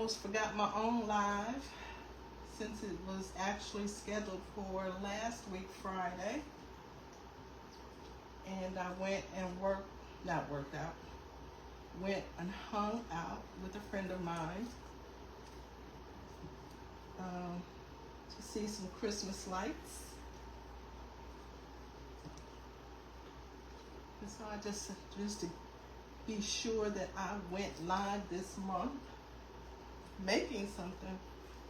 almost forgot my own live since it was actually scheduled for last week Friday. And I went and went and hung out with a friend of mine to see some Christmas lights. And so I just to be sure that I went live this month making something,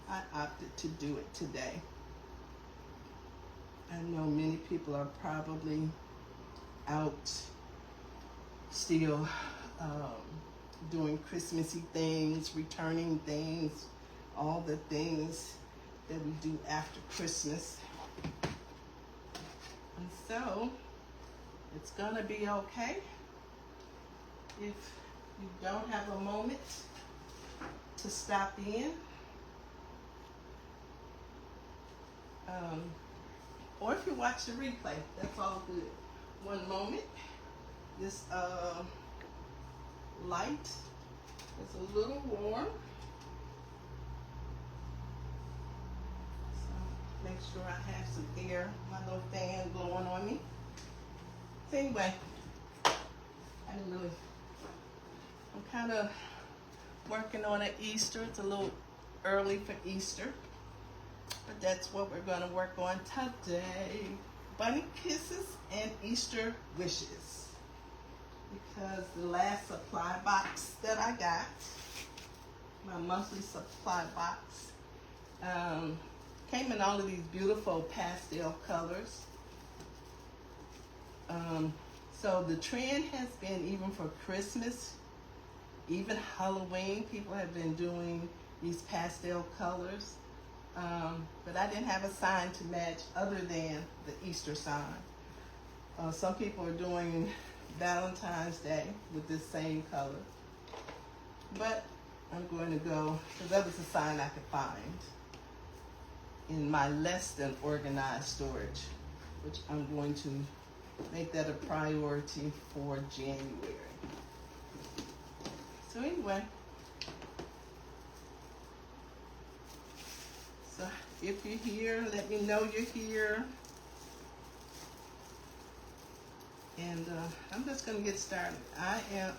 I opted to do it today. I know many people are probably out still doing Christmassy things, returning things, all the things that we do after Christmas. And so it's gonna be okay if you don't have a moment to stop in, or if you watch the replay, that's all good. One moment, this light is a little warm, so make sure I have some air, my little fan blowing on me. So anyway, I'm kind of working on an Easter. It's a little early for Easter, but that's what we're going to work on today. Bunny kisses and Easter wishes. Because the last supply box that I got, my monthly supply box, came in all of these beautiful pastel colors. So the trend has been, even for Christmas, even Halloween, people have been doing these pastel colors. But I didn't have a sign to match other than the Easter sign. Some people are doing Valentine's Day with this same color. But I'm going to go, because that was a sign I could find in my less than organized storage, which I'm going to make that a priority for January. So anyway, so if you're here, let me know you're here. And I'm just going to get started. I am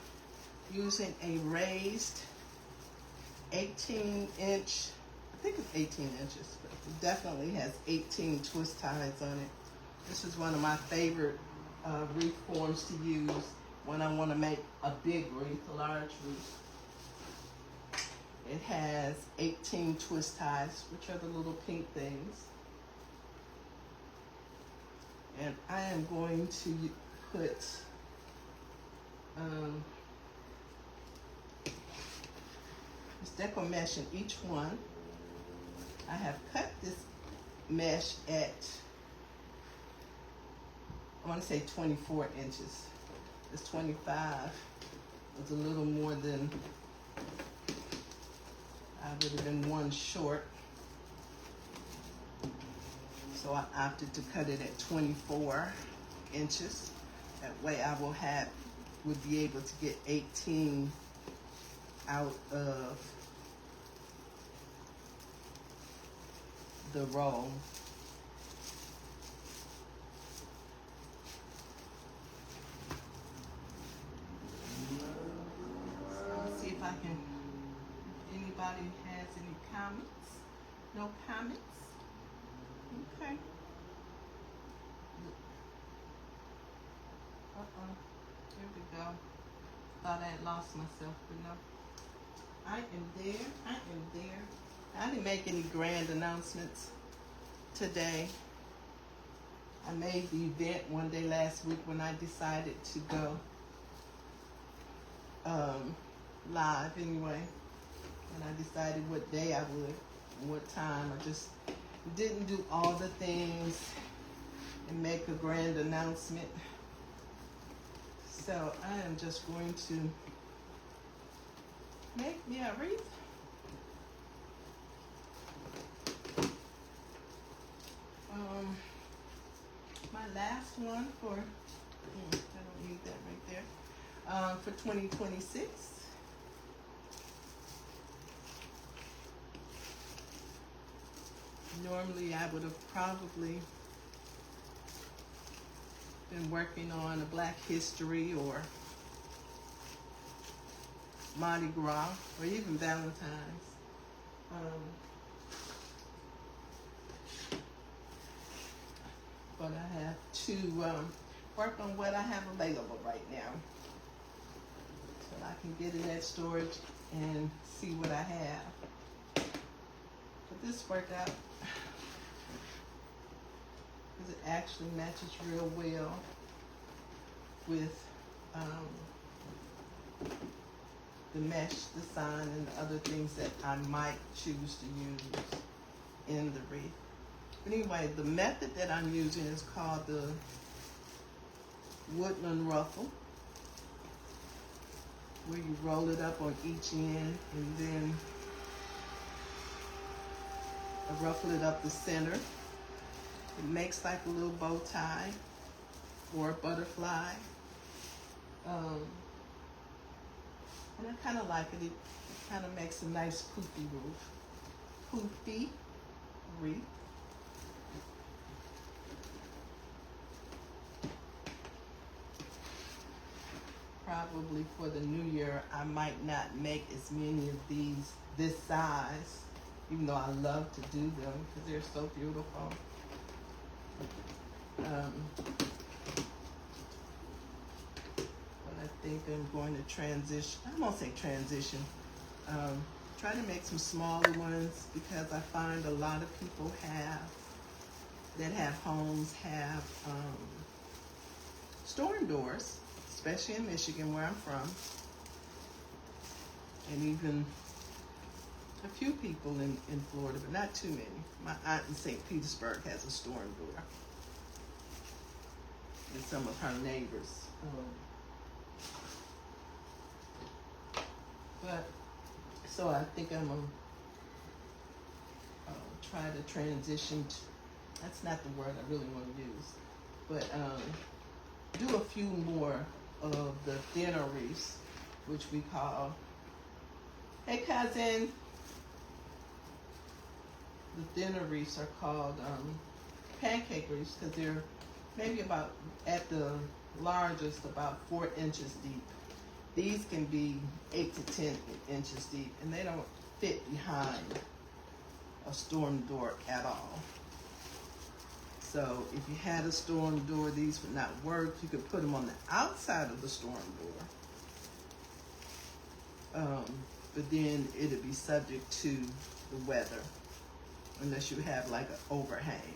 using a raised 18-inch, I think it's 18 inches, but it definitely has 18 twist ties on it. This is one of my favorite wreath forms to use when I want to make a big wreath, a large wreath. It has 18 twist ties, which are the little pink things. And I am going to put this decor mesh in each one. I have cut this mesh at, I want to say 24 inches. This 25 was a little more than, I would have been one short. So I opted to cut it at 24 inches. That way I would be able to get 18 out of the roll. See if I can, if anybody has any comments. No comments? Okay. Here we go. Thought I had lost myself, but no. I am there. I am there. I didn't make any grand announcements today. I made the event one day last week when I decided to go live anyway. And I decided what day I would and what time. I just didn't do all the things and make a grand announcement. So I am just going to make me a wreath. My last one for, I don't need that right there, for 2026 Normally I would have probably been working on a Black History or Mardi Gras or even Valentine's. But I have to work on what I have available right now so I can get in that storage and see what I have. But this worked out because it actually matches real well with the mesh design and the other things that I might choose to use in the wreath. But anyway, the method that I'm using is called the woodland ruffle, where you roll it up on each end and then ruffle it up the center. It makes like a little bow tie or a butterfly. And I kind of like it. It kind of makes a nice poofy wreath. Probably for the new year, I might not make as many of these this size, even though I love to do them because they're so beautiful. But I think I'm going to transition. I won't say transition. Try to make some smaller ones because I find a lot of people that have homes have storm doors, especially in Michigan where I'm from, and even a few people in Florida, but not too many. My aunt in St. Petersburg has a storm door, and some of her neighbors. So I think I'm gonna try to transition to, that's not the word I really want to use, but do a few more of the thinner wreaths, which we call, hey cousin, the thinner wreaths are called pancake wreaths because they're maybe about, at the largest, about 4 inches deep. These can be 8 to 10 inches deep, and they don't fit behind a storm door at all. So if you had a storm door, these would not work. You could put them on the outside of the storm door, but then it'd be subject to the weather unless you have like an overhang.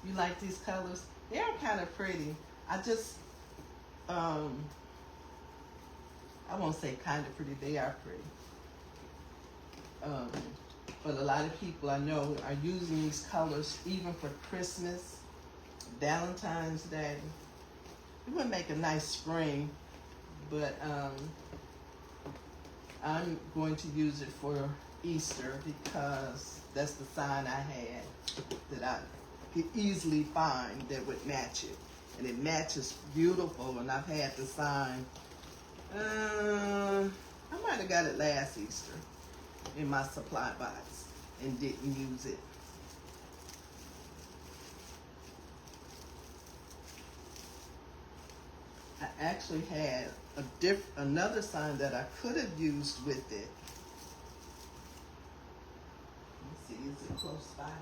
You like these colors? They're kind of pretty. I just, I won't say kind of pretty, they are pretty. But a lot of people I know are using these colors even for Christmas, Valentine's Day. It would make a nice spring, but I'm going to use it for Easter because that's the sign I had that I could easily find that would match it. And it matches beautiful, and I've had the sign, I might have got it last Easter in my supply box and didn't use it. I actually had another sign that I could have used with it. Let's see, is it close by?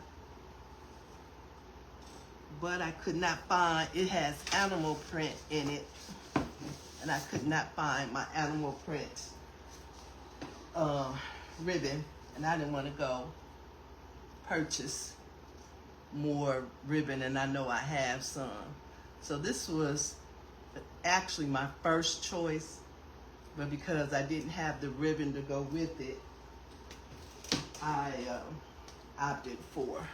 But I could not find, it has animal print in it, and I could not find my animal print ribbon, and I didn't want to go purchase more ribbon, and I know I have some. So this was actually my first choice, but because I didn't have the ribbon to go with it, I opted for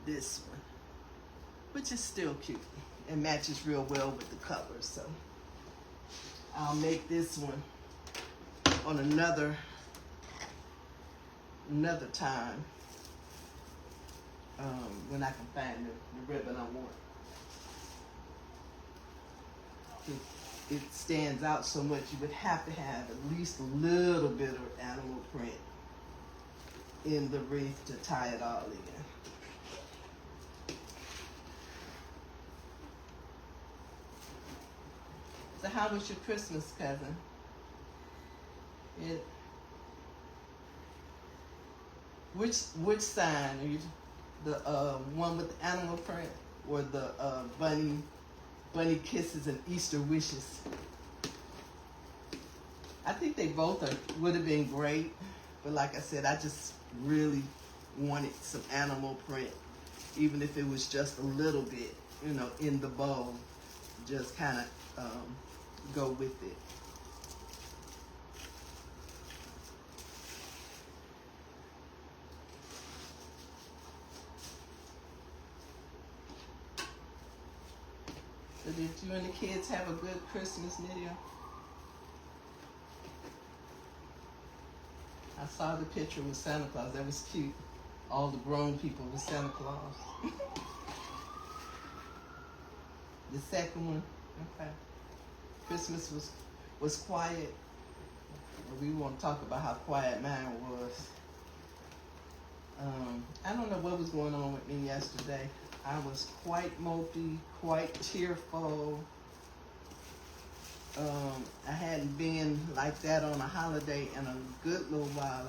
this one, which is still cute and matches real well with the colors. So I'll make this one on another time when I can find the ribbon I want it stands out so much, you would have to have at least a little bit of animal print in the wreath to tie it all in. So how was your Christmas, cousin? Which sign are you? The one with the animal print, or the bunny kisses and Easter wishes? I think they both would have been great, but like I said, I just really wanted some animal print, even if it was just a little bit, you know, in the bow, just kind of go with it. So did you and the kids have a good Christmas video? I saw the picture with Santa Claus. That was cute. All the grown people with Santa Claus. The second one, okay. Christmas was quiet. We won't talk about how quiet mine was. I don't know what was going on with me yesterday. I was quite mopey, quite tearful. I hadn't been like that on a holiday in a good little while.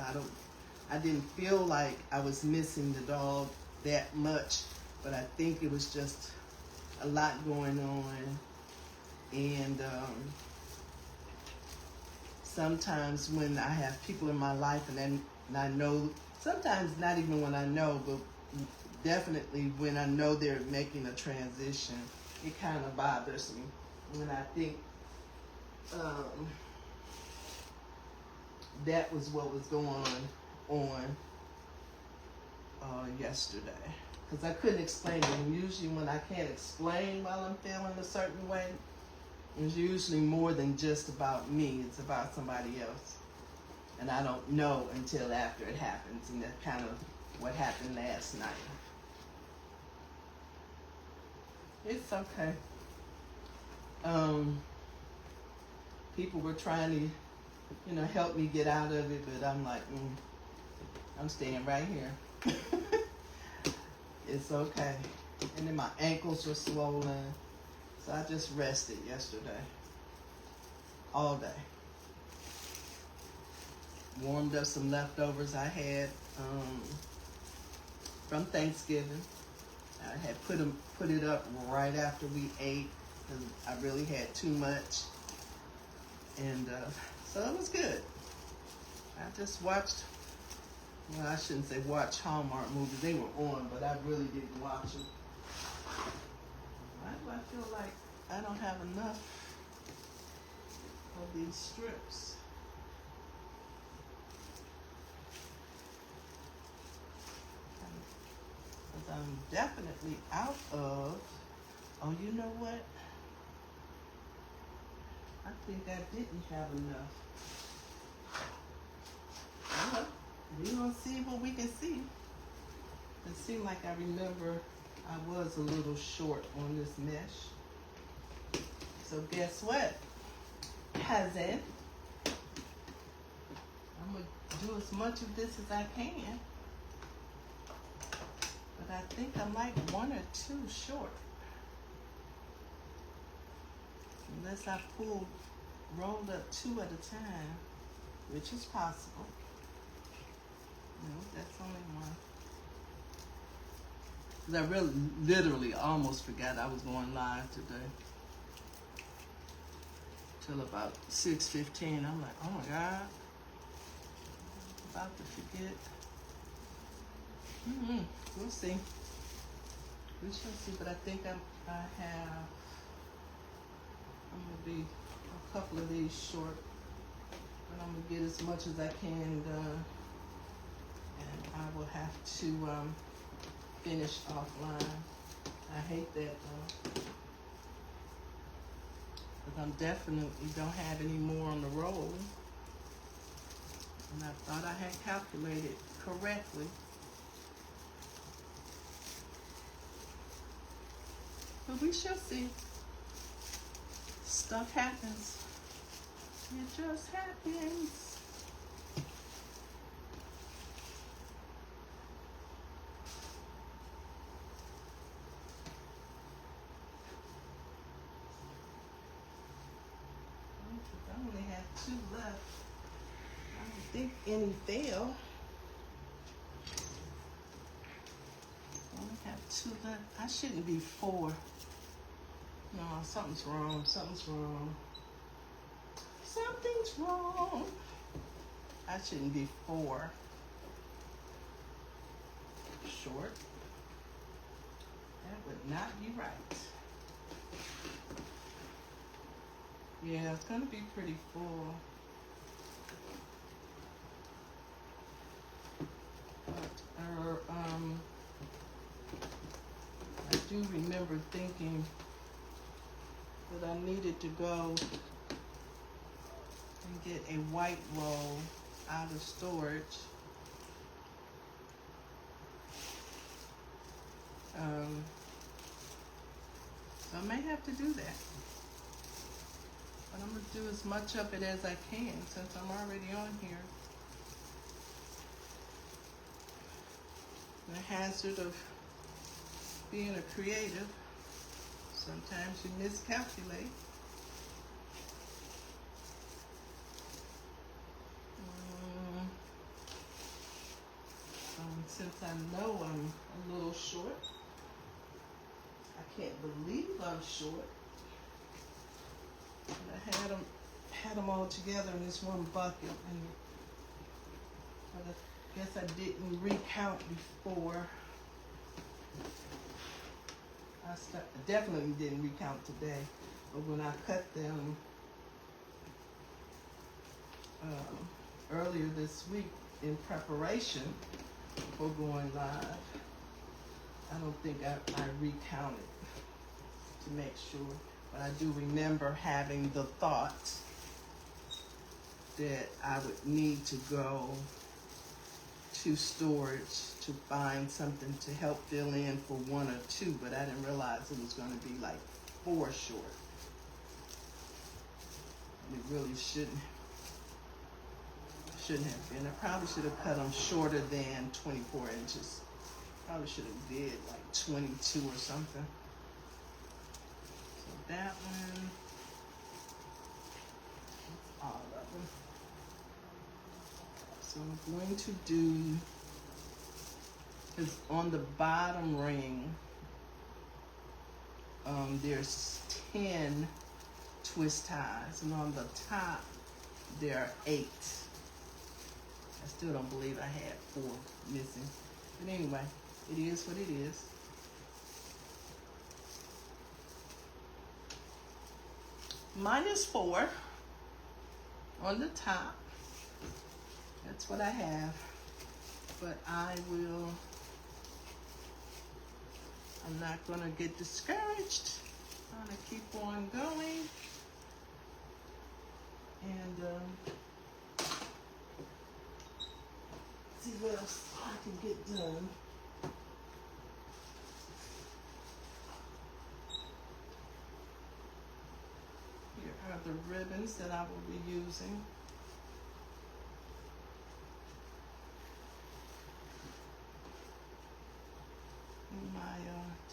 I didn't feel like I was missing the dog that much, but I think it was just a lot going on. And sometimes when I have people in my life and I know, sometimes not even when I know, but definitely when I know they're making a transition, it kind of bothers me. When I think that was what was going on yesterday. Because I couldn't explain it. And usually when I can't explain while I'm feeling a certain way, it's usually more than just about me. It's about somebody else. And I don't know until after it happens. And that's kind of what happened last night. It's okay. People were trying to, help me get out of it, but I'm like, I'm staying right here. It's okay. And then my ankles were swollen, so I just rested yesterday, all day. Warmed up some leftovers I had from Thanksgiving. I had put it up right after we ate because I really had too much. And so it was good. I just watched, well, I shouldn't say watch Hallmark movies. They were on, but I really didn't watch them. Why do I feel like I don't have enough of these strips? Because I'm definitely out of, oh, you know what? I think I didn't have enough. Well, we're going to see what we can see. It seemed like I remember I was a little short on this mesh. So guess what, cousin? I'm going to do as much of this as I can. But I think I'm like 1 or 2 short. Unless I rolled up 2 at a time, which is possible. No, that's only 1. Because I really, literally almost forgot I was going live today. Till about 6:15, I'm like, oh my God. I'm about to forget. We'll see. We shall see, but I think I'm gonna be a couple of these short, but I'm gonna get as much as I can done, and I will have to finish offline. I hate that though, because I'm definitely don't have any more on the roll, and I thought I had calculated correctly. But we shall see. Stuff happens. It just happens. I only have 2 left. I don't think any fail. I only have 2 left. I shouldn't be 4. No, something's wrong. Something's wrong. Something's wrong. I shouldn't be 4 short. That would not be right. Yeah, it's gonna be pretty full. But, I do remember thinking that I needed to go and get a white roll out of storage. So I may have to do that. But I'm going to do as much of it as I can since I'm already on here. The hazard of being a creative, sometimes you miscalculate. Since I know I'm a little short, I can't believe I'm short. And I had them all together in this one bucket, and but I guess I didn't recount before. I definitely didn't recount today, but when I cut them earlier this week in preparation for going live, I don't think I recounted to make sure, but I do remember having the thought that I would need to go to storage to find something to help fill in for 1 or 2, but I didn't realize it was going to be like 4 short. And it really shouldn't have been. I probably should have cut them shorter than 24 inches. Probably should have did like 22 or something. So that one, that's all of them. So I'm going to do, because on the bottom ring, there's 10 twist ties, and on the top, there are 8. I still don't believe I had 4 missing. But anyway, it is what it is. Mine is 4 on the top. That's what I have. But I'm not gonna get discouraged. I'm gonna keep on going. And see what else I can get done. Here are the ribbons that I will be using. My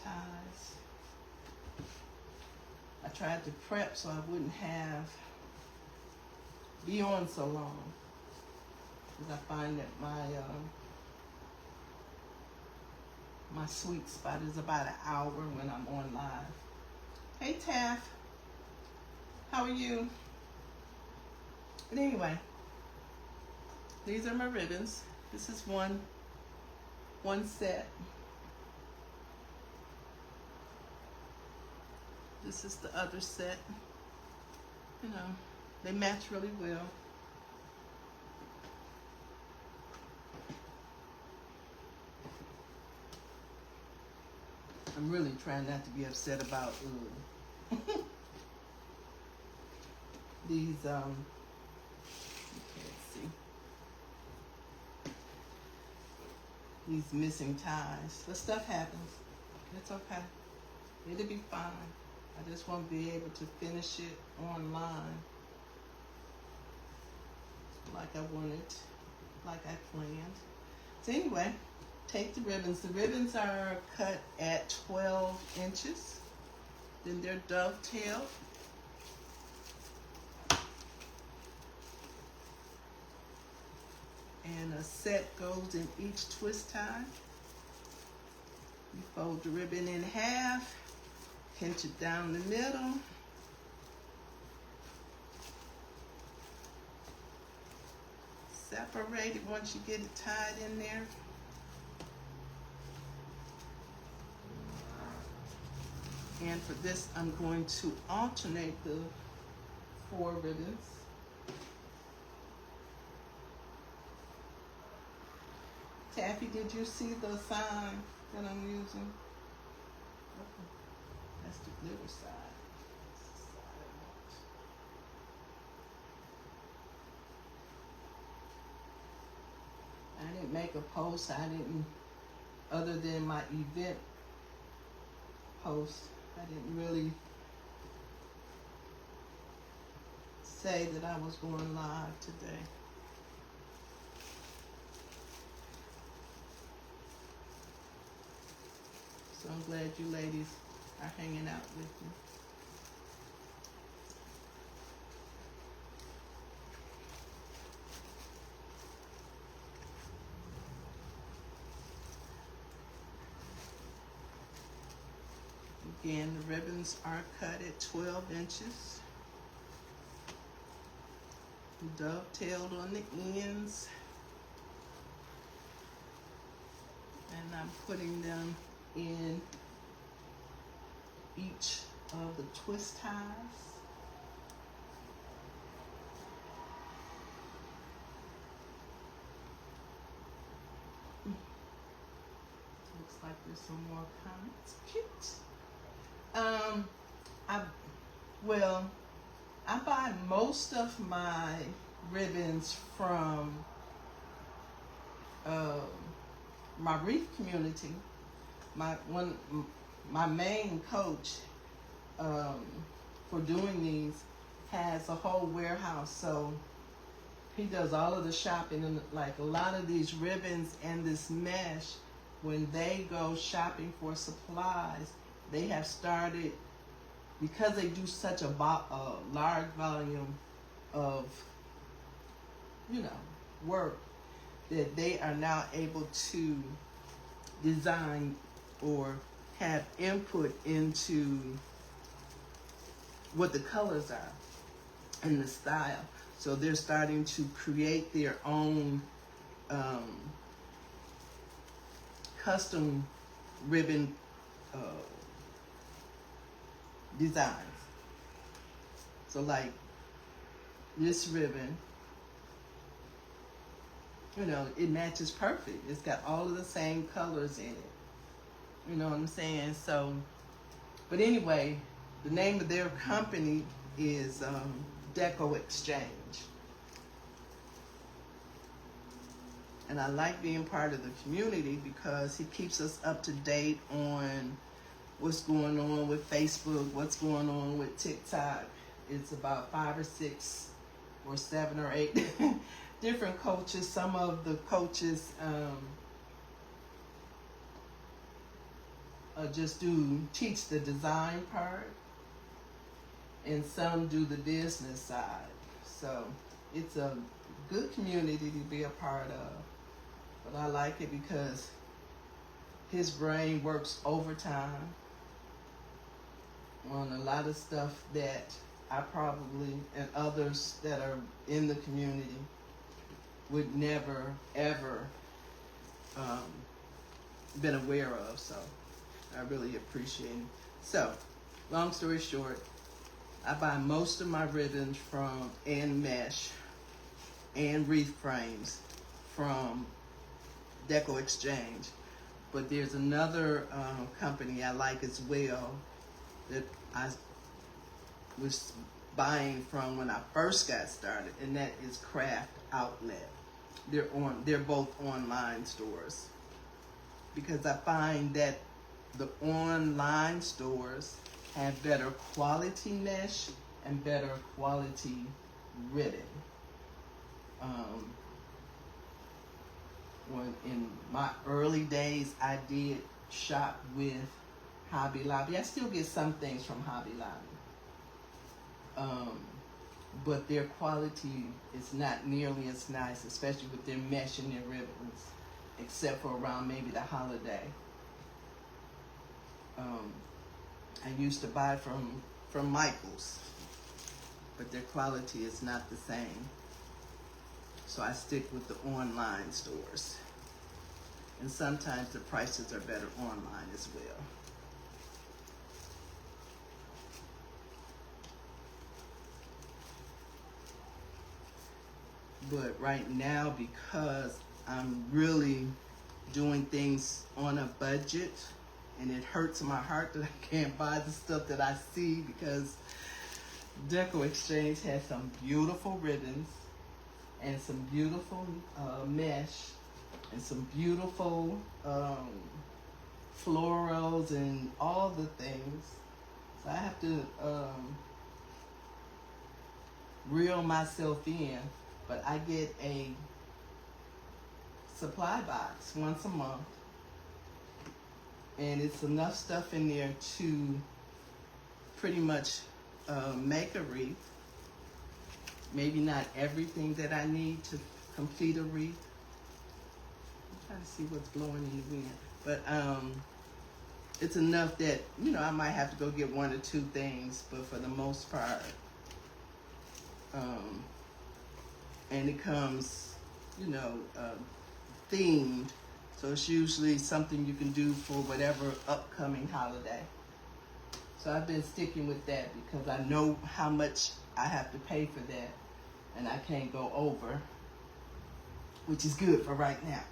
ties. I tried to prep so I wouldn't be on so long, because I find that my sweet spot is about an hour when I'm on live. Hey Taff, how are you? But anyway, these are my ribbons. This is one set. This is the other set. You know, they match really well. I'm really trying not to be upset about these you can't see, these missing ties. But stuff happens. It's okay. It'll be fine. I just want to be able to finish it online like I wanted, like I planned. So anyway, take the ribbons. The ribbons are cut at 12 inches. Then they're dovetailed. And a set goes in each twist tie. You fold the ribbon in half, pinch it down the middle. Separate it once you get it tied in there. And for this, I'm going to alternate the 4 ribbons. Taffy, did you see the sign that I'm using? Okay. That's the glitter side. That's the side I want. I didn't make a post. I didn't, other than my event post, I didn't really say that I was going live today. So I'm glad you ladies are hanging out with me. Again, the ribbons are cut at 12 inches. Dovetailed on the ends. And I'm putting them in each of the twist ties. Looks like there's some more comments. Cute. I buy most of my ribbons from my wreath community. My main coach for doing these has a whole warehouse, so he does all of the shopping, and like a lot of these ribbons and this mesh, when they go shopping for supplies, they have started, because they do such a large volume of, work, that they are now able to design or have input into what the colors are and the style. So they're starting to create their own custom ribbon designs. So like this ribbon, it matches perfect. It's got all of the same colors in it. You know what I'm saying? So, but anyway, the name of their company is Decor Exchange. And I like being part of the community because he keeps us up to date on what's going on with Facebook, what's going on with TikTok. It's about 5 or 6 or 7 or 8 different coaches. Some of the coaches just teach the design part, and some do the business side. So it's a good community to be a part of. But I like it because his brain works overtime on a lot of stuff that I probably, and others that are in the community, would never, ever been aware of. So I really appreciate it. So, long story short, I buy most of my ribbons and mesh and wreath frames from Deco Exchange. But there's another company I like as well that I was buying from when I first got started, and that is Craft Outlet. They're both online stores, because I find that the online stores have better quality mesh and better quality ribbon. When in my early days, I did shop with Hobby Lobby. I still get some things from Hobby Lobby, but their quality is not nearly as nice, especially with their mesh and their ribbons, except for around maybe the holiday. I used to buy from Michael's, but their quality is not the same. So I stick with the online stores. And sometimes the prices are better online as well. But right now, because I'm really doing things on a budget, and it hurts my heart that I can't buy the stuff that I see, because Decor Exchange has some beautiful ribbons and some beautiful mesh and some beautiful florals and all the things. So I have to reel myself in, but I get a supply box once a month, and it's enough stuff in there to pretty much make a wreath. Maybe not everything that I need to complete a wreath. I'm trying to see what's blowing in the wind. But it's enough that, you know, I might have to go get one or two things, but for the most part, and it comes, you know, themed. So it's usually something you can do for whatever upcoming holiday. So I've been sticking with that because I know how much I have to pay for that, and I can't go over, which is good for right now.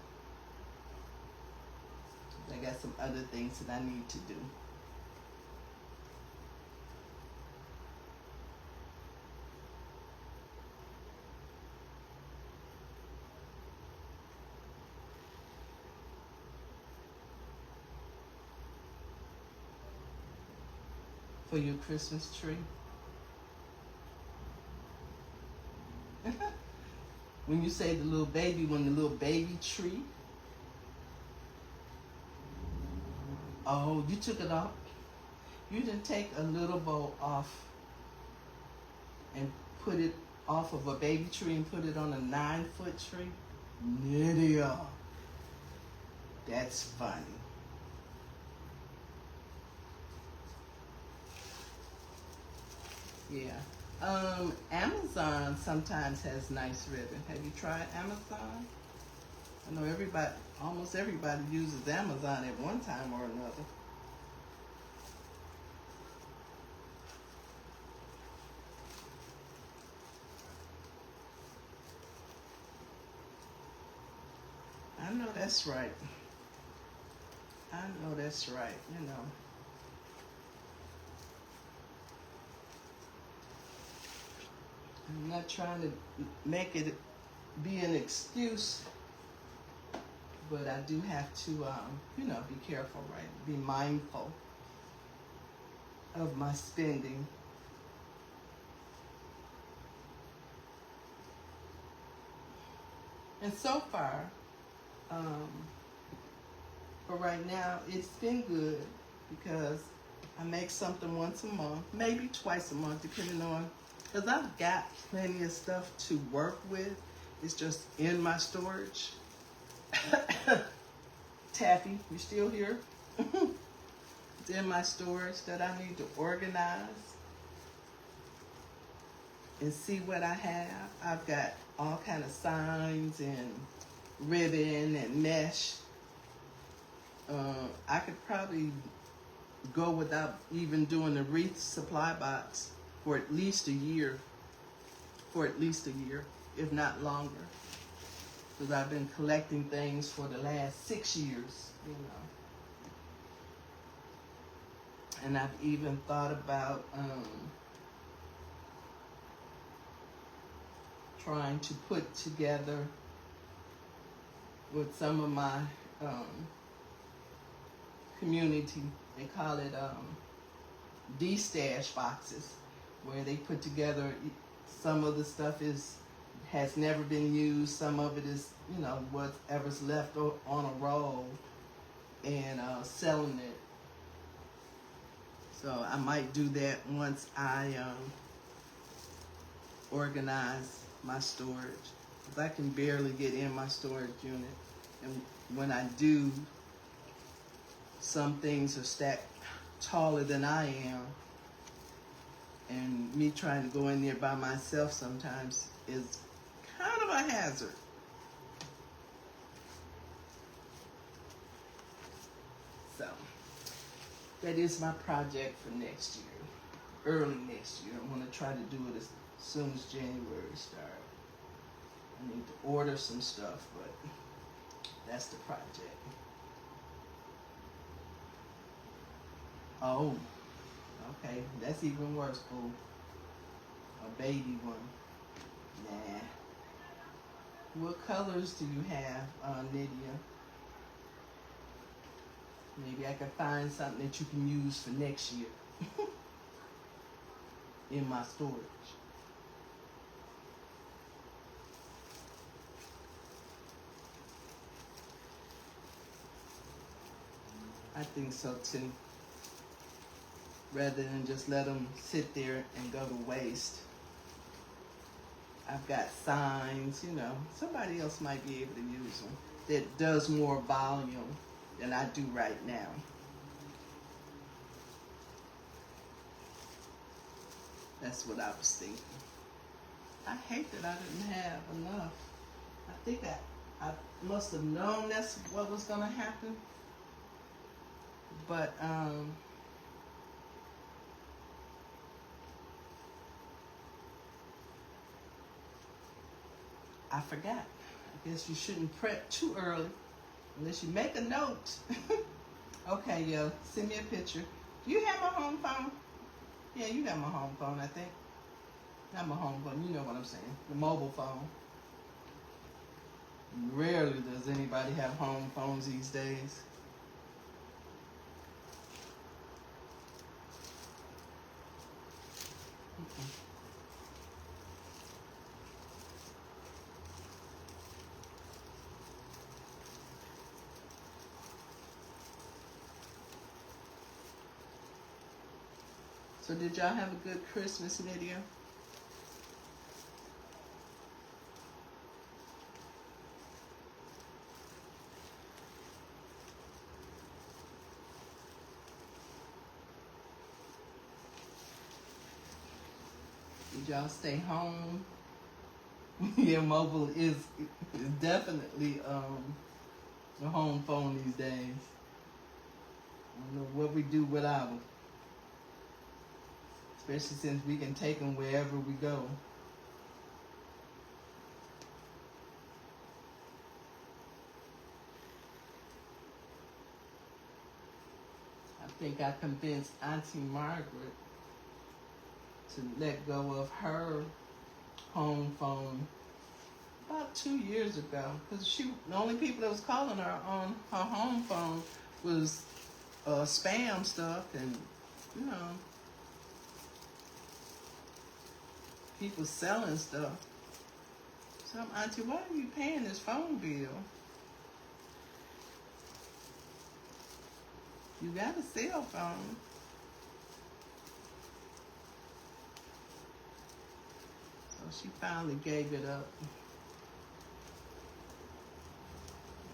I got some other things that I need to do. For your Christmas tree. When you say the little baby one, the little baby tree. Oh, you took it off. You didn't take a little bow off and put it off of a baby tree and put it on a 9-foot tree? Nydia. That's funny. Yeah. Amazon sometimes has nice ribbon. Have you tried Amazon? I know everybody, almost everybody uses Amazon at one time or another. I know that's right. I know that's right, you know. I'm not trying to make it be an excuse, but I do have to, you know, be careful, right? Be mindful of my spending. And so far, for right now, it's been good because I make something once a month, maybe twice a month, depending on, because I've got plenty of stuff to work with. It's just in my storage. Taffy, you still here? It's in my storage that I need to organize and see what I have. I've got all kind of signs and ribbon and mesh. I could probably go without even doing the wreath supply box for at least a year. If not longer. Because I've been collecting things for the last 6 years, you know. And I've even thought about trying to put together with some of my community, they call it de-stash boxes where they put together, some of the stuff has never been used, some of it is, you know, whatever's left on a roll, and selling it. So I might do that once I organize my storage, because I can barely get in my storage unit, and when I do, some things are stacked taller than I am, and me trying to go in there by myself sometimes is kind of a hazard. So that is my project for next year, early next year. I want to try to do it as soon as January starts. I need to order some stuff, but that's the project. Oh, okay, that's even worse, boo. A baby one. Nah. What colors do you have, Nydia? Maybe I can find something that you can use for next year in my storage. I think so too. Rather than just let them sit there and go to waste. I've got signs, you know, somebody else might be able to use them that does more volume than I do right now. That's what I was thinking. I hate that I didn't have enough. I think I must have known that's what was gonna happen. But I forgot. I guess you shouldn't prep too early unless you make a note. Okay, yo, send me a picture. Do you have my home phone? Yeah, you got my home phone, I think. Not my home phone, you know what I'm saying. The mobile phone. Rarely does anybody have home phones these days. So did y'all have a good Christmas video? Did y'all stay home? Yeah, mobile is definitely a home phone these days. I don't know what we do without them. Especially since we can take them wherever we go. I think I convinced Auntie Margaret to let go of her home phone about 2 years ago, because the only people that was calling her on her home phone was spam stuff, and you know, people selling stuff. So I'm, Auntie, why are you paying this phone bill? You got a cell phone. So she finally gave it up.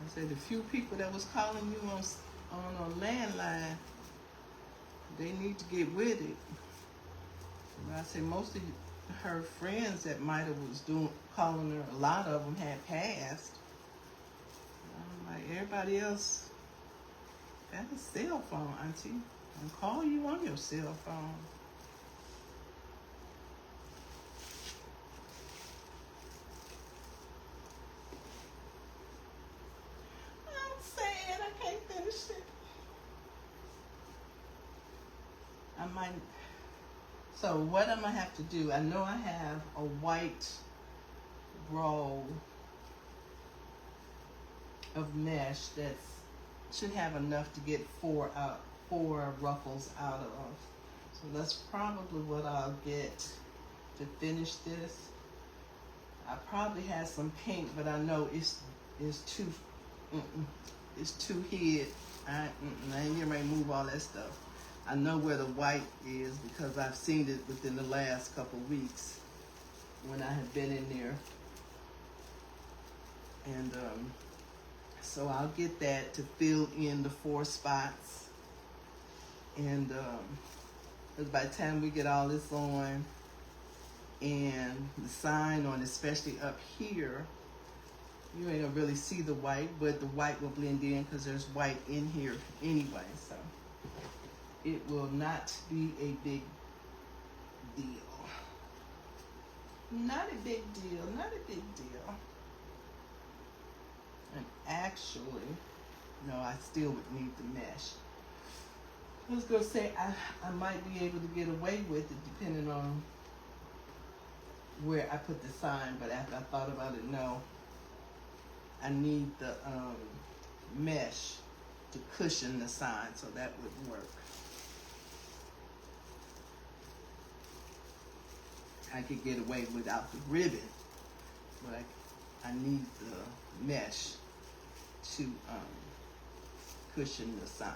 I said the few people that was calling you on a landline, they need to get with it. And I said most of her friends that might have was calling her, a lot of them had passed. I'm like, everybody else got a cell phone, Auntie. And call you on your cell phone. I'm sad I can't finish it. I might. So what I'm gonna have to do, I know I have a white roll of mesh that should have enough to get four ruffles out of. So So that's probably what I'll get to finish this. I probably have some pink, but I know it's too it's too hid. I ain't getting ready to move all that stuff. I know where the white is because I've seen it within the last couple weeks when I have been in there. And so I'll get that to fill in the 4 spots. And because by the time we get all this on and the sign on, especially up here, you ain't gonna really see the white, but the white will blend in because there's white in here anyway. So it will not be a big deal. Not a big deal, not a big deal. And actually, no, I still would need the mesh. I was gonna say I might be able to get away with it depending on where I put the sign, but after I thought about it, no. I need the mesh to cushion the sign, so that would work. I could get away without the ribbon, but I need the mesh to cushion the sign.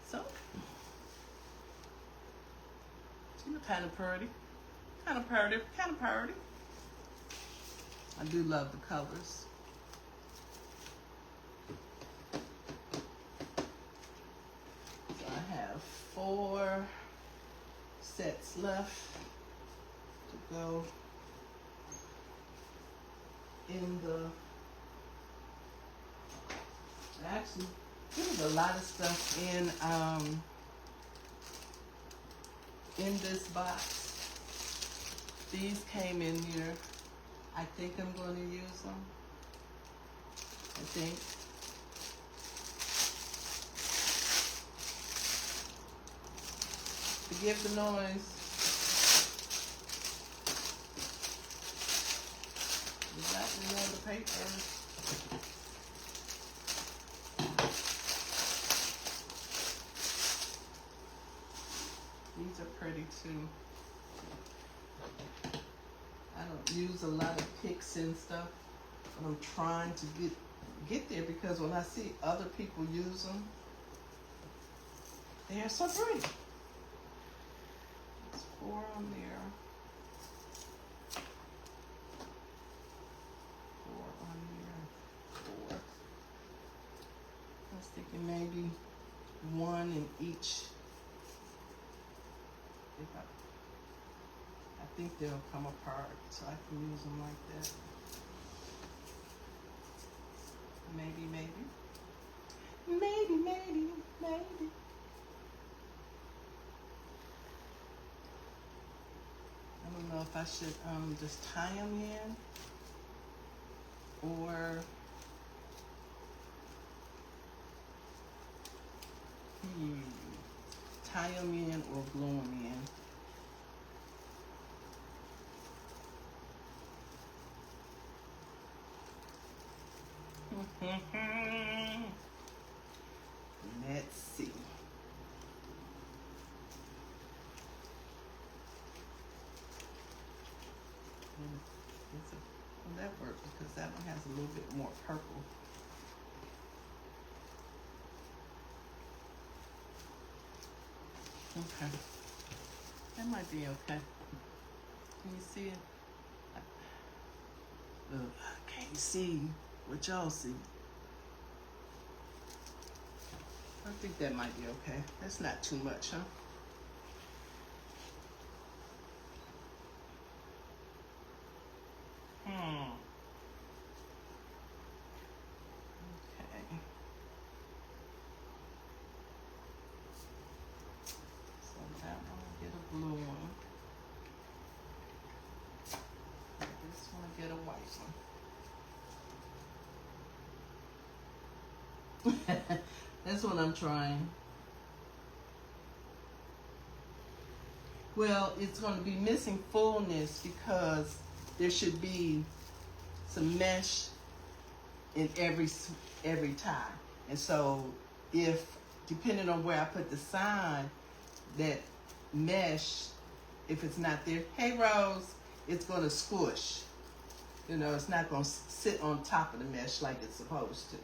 So, kind of pretty, kind of pretty, kind of pretty. I do love the colors. So I have 4 sets left to go in the, actually, there's a lot of stuff in this box. These came in here. I think I'm going to use them. I think. Forgive the noise. We got more of the paper. These are pretty too. I don't use a lot of picks and stuff, but I'm trying to get there because when I see other people use them, they are so pretty. There's 4 on there. 4 on there. 4. I was thinking maybe 1 in each. I think they'll come apart, so I can use them like that. Maybe, maybe. Maybe, maybe, maybe. I don't know if I should just tie them in or tie them in or glue them in. Let's see. Will that work? Because that one has a little bit more purple. Okay. That might be okay. Can you see it? I can't see what y'all see. I think that might be okay. That's not too much, huh? Okay. So that one will get a blue one. This one will get a white one. That's what I'm trying. Well, it's going to be missing fullness because there should be some mesh in every tie. And so if, depending on where I put the sign, that mesh, if it's not there, hey Rose, it's gonna squish. You know, it's not gonna sit on top of the mesh like it's supposed to.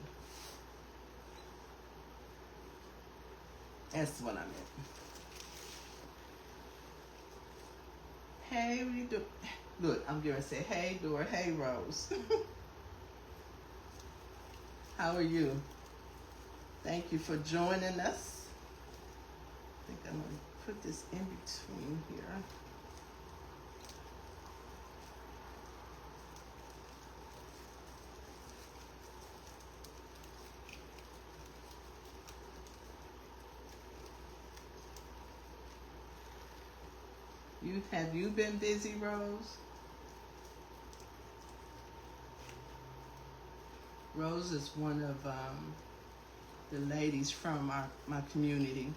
That's what I meant. Hey, what you do? Look, I'm gonna say, hey, Dora, hey, Rose. How are you? Thank you for joining us. I think I'm gonna put this in between here. Have you been busy, Rose? Rose is one of the ladies from my community,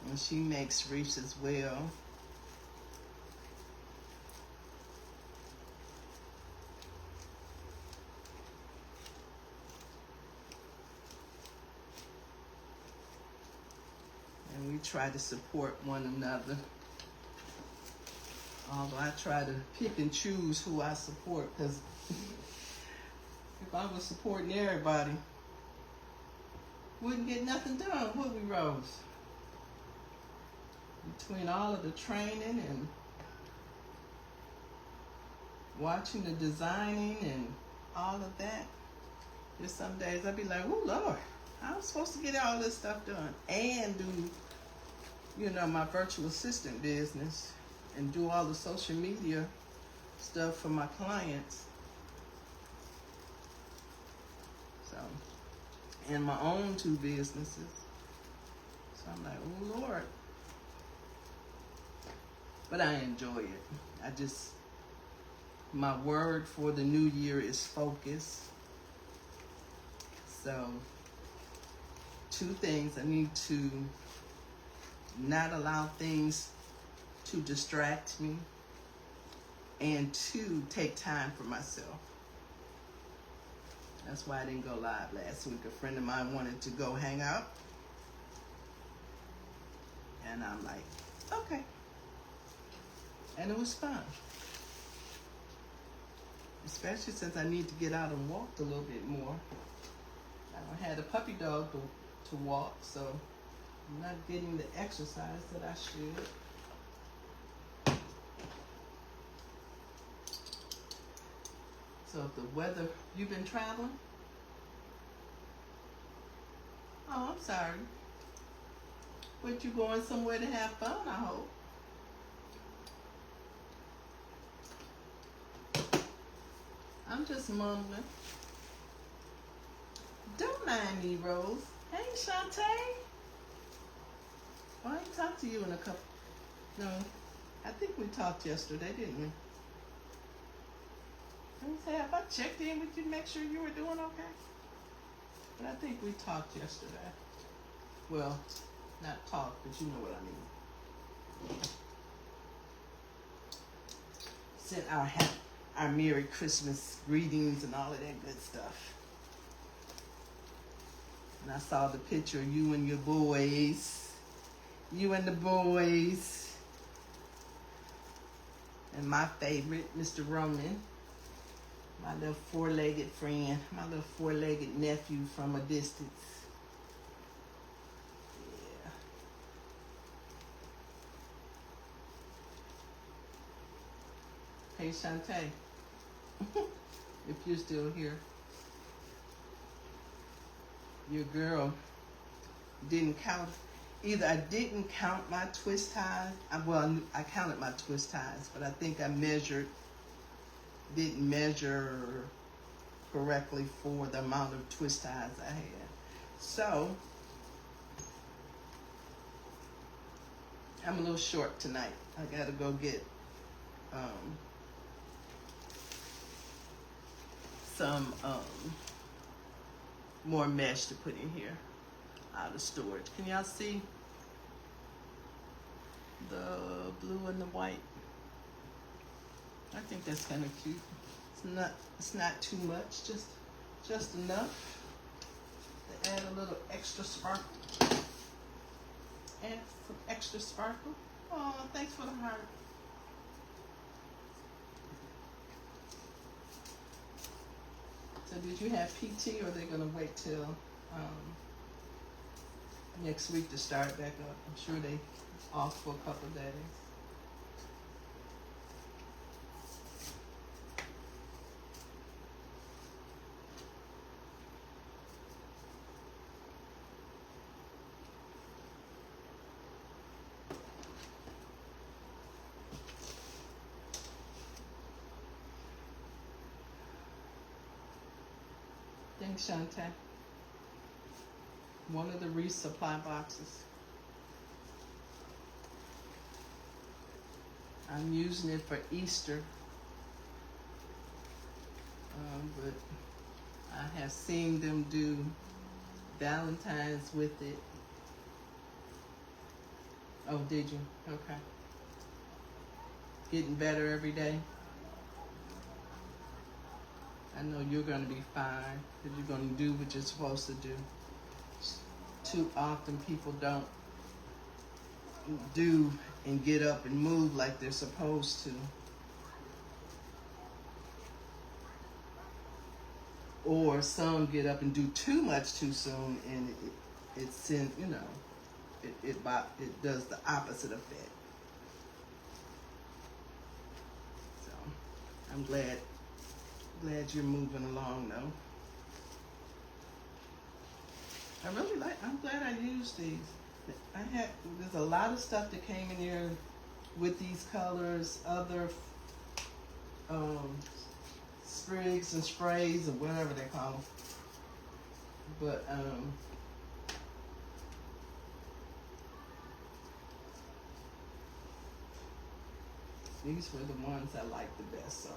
and she makes wreaths as well. And we try to support one another. Although I try to pick and choose who I support, because if I was supporting everybody, wouldn't get nothing done, would we, Rose? Between all of the training and watching the designing and all of that, there's some days I'd be like, oh Lord, I'm supposed to get all this stuff done and do, you know, my virtual assistant business and do all the social media stuff for my clients. So, and my own 2 businesses. So I'm like, oh Lord. But I enjoy it. My word for the new year is focus. So, 2 things. I need to not allow things to distract me, and 2, take time for myself. That's why I didn't go live last week. A friend of mine wanted to go hang out, and I'm like, okay. And it was fun, especially since I need to get out and walk a little bit more. I had a puppy dog to walk, so I'm not getting the exercise that I should. So if the weather, you've been traveling? Oh, I'm sorry. But you going somewhere to have fun, I hope. I'm just mumbling. Don't mind me, Rose. Hey, Shantae. Well, I ain't talked to you in a couple. No, I think we talked yesterday, didn't we? Let me say, have I checked in with you to make sure you were doing okay? But I think we talked yesterday. Well, not talked, but you know what I mean. Sent our Merry Christmas greetings and all of that good stuff. And I saw the picture of you and your boys. You and the boys. And my favorite, Mr. Roman. My little 4-legged friend. My little 4-legged nephew from a distance. Yeah. Hey, Shantae. If you're still here. Your girl didn't count. Either I didn't count my twist ties. Well, I counted my twist ties, but I think I didn't measure correctly for the amount of twist ties I had. So, I'm a little short tonight. I gotta go get some more mesh to put in here out of storage. Can y'all see the blue and the white? I think that's kind of cute. It's It's not too much, just enough to add a little extra sparkle. Add some extra sparkle. Oh, thanks for the heart. So did you have PT, or are they gonna wait till next week to start back up? I'm sure they off for a couple of days. Thanks, Shantae. One of the resupply boxes. I'm using it for Easter, but I have seen them do Valentine's with it. Oh, did you? Okay. Getting better every day. I know you're going to be fine, because you're going to do what you're supposed to do. Too often people don't do and get up and move like they're supposed to. Or some get up and do too much too soon, and it's in, you know, it does the opposite effect. So I'm glad you're moving along though. I'm glad I used these. There's a lot of stuff that came in here with these colors, other sprigs and sprays or whatever they call them. But these were the ones I liked the best. So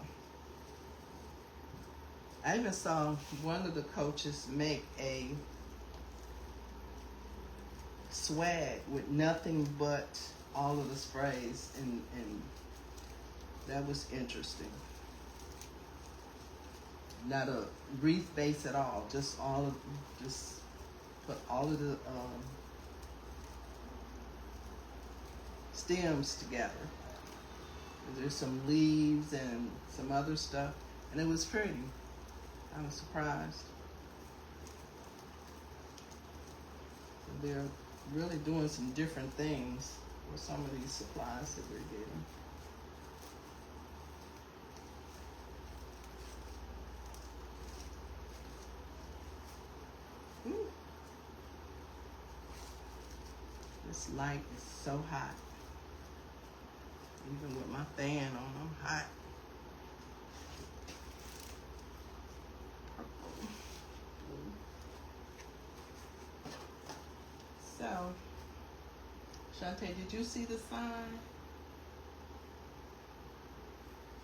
I even saw one of the coaches make a swag with nothing but all of the sprays, and that was interesting. Not a wreath base at all, just put all of the stems together. There's some leaves and some other stuff, and it was pretty. I was surprised. So they're really doing some different things with some of these supplies that we're getting. Ooh. This light is so hot. Even with my fan on, I'm hot. So, Shantae, did you see the sign?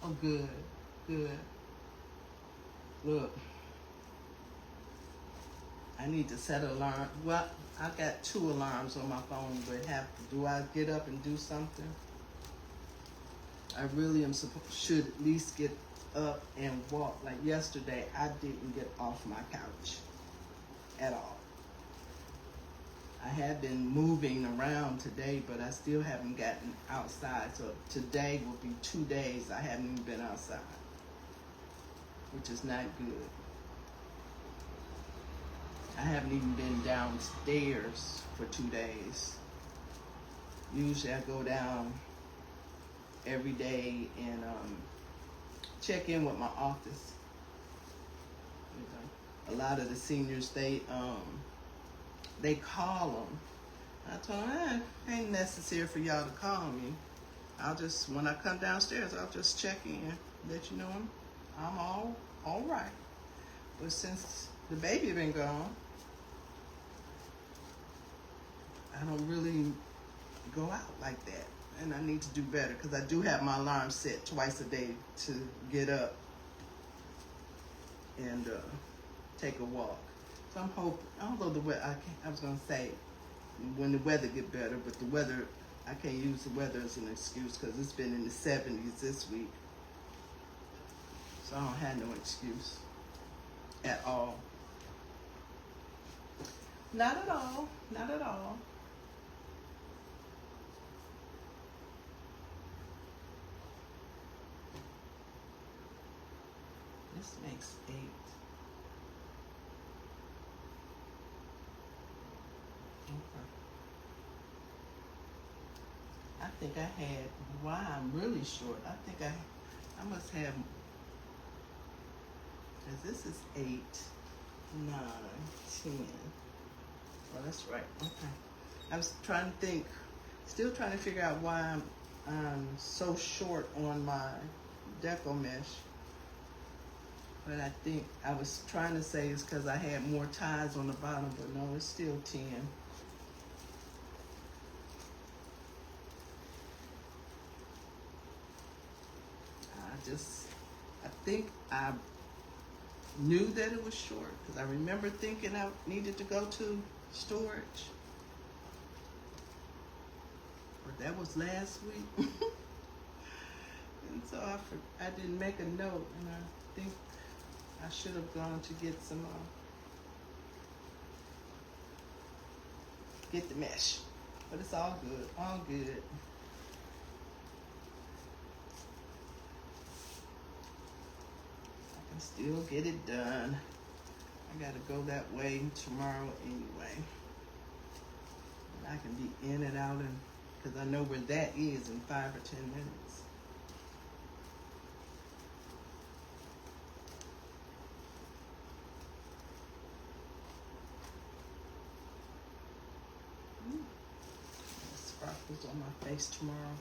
Oh, good, good. Look, I need to set an alarm. Well, I got 2 alarms on my phone, but do I get up and do something? I really should at least get up and walk. Like yesterday, I didn't get off my couch at all. I have been moving around today, but I still haven't gotten outside. So today will be 2 days I haven't even been outside, which is not good. I haven't even been downstairs for 2 days. Usually I go down every day and check in with my office. A lot of the seniors, they call them. I told them, it ain't necessary for y'all to call me. When I come downstairs, I'll just check in, let you know I'm all right. But since the baby been gone, I don't really go out like that. And I need to do better, because I do have my alarm set twice a day to get up and take a walk. So I'm hoping, although the weather, I was going to say when the weather get better, but the weather, I can't use the weather as an excuse, because it's been in the 70s this week. So So I don't have no excuse at all. Not at all. Not at all. This makes 8. Okay. I think I had, why I'm really short. I think I must have, because this is 8, 9, 10. Oh, that's right. Okay. I was trying to think, still trying to figure out why I'm so short on my deco mesh. But I think I was trying to say it's because I had more ties on the bottom, but no, it's still 10. I think I knew that it was short because I remember thinking I needed to go to storage. But that was last week. And so I didn't make a note, and I think I should have gone to get some, get the mesh. But it's all good, all good. I can still get it done. I gotta go that way tomorrow anyway. And I can be in and out, and because I know where that is in 5 or 10 minutes. Sparkles on my face tomorrow.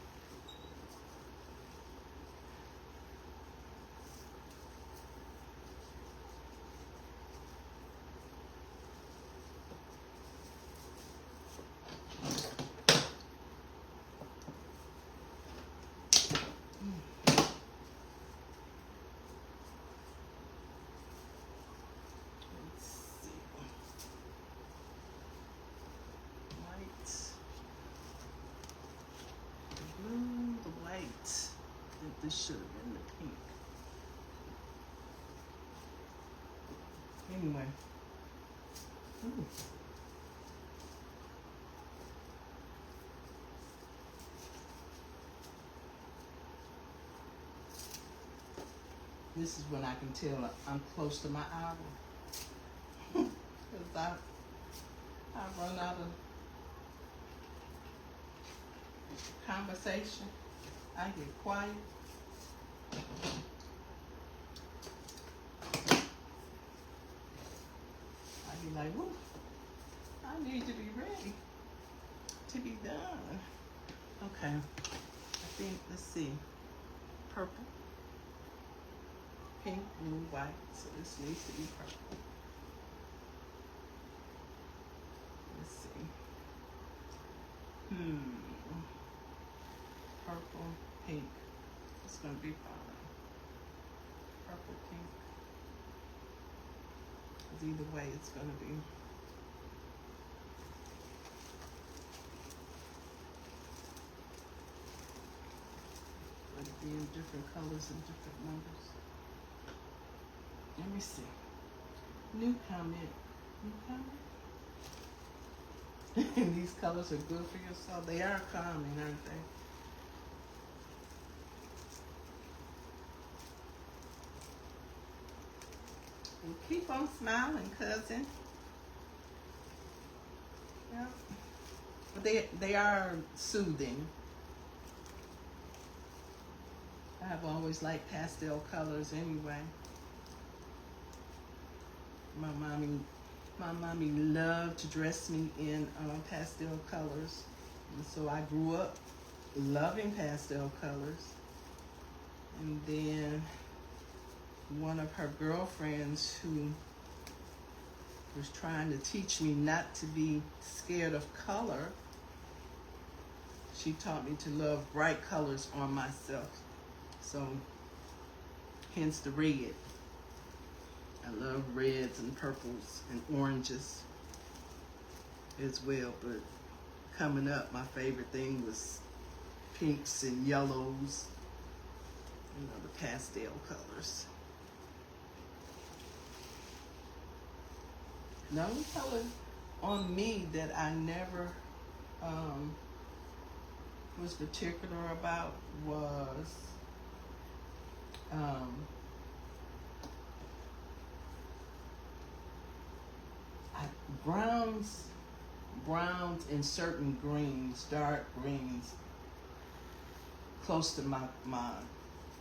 This should have been the pink. Anyway. Ooh. This is when I can tell I'm close to my hour. Because I run out of conversation. I get quiet. I'd be like, whoo, I need to be ready to be done. Okay, I think, let's see, purple, pink, blue, white, so this needs to be purple. Let's see. Purple, pink, it's gonna be fine. Purple, pink. Because either way, it's going to be. Going to be in different colors and different numbers. Let me see. New comment. New comment? And these colors are good for your soul. They are calming, aren't they? Well, keep on smiling, cousin. Yeah. But they are soothing. I've always liked pastel colors anyway. My mommy loved to dress me in pastel colors. And so I grew up loving pastel colors. And then one of her girlfriends who was trying to teach me not to be scared of color, she taught me to love bright colors on myself. So, hence the red. I love reds and purples and oranges as well, but coming up, my favorite thing was pinks and yellows, you know, the pastel colors. The only color on me that I never um, was particular about was um, browns, and certain greens, dark greens, close to my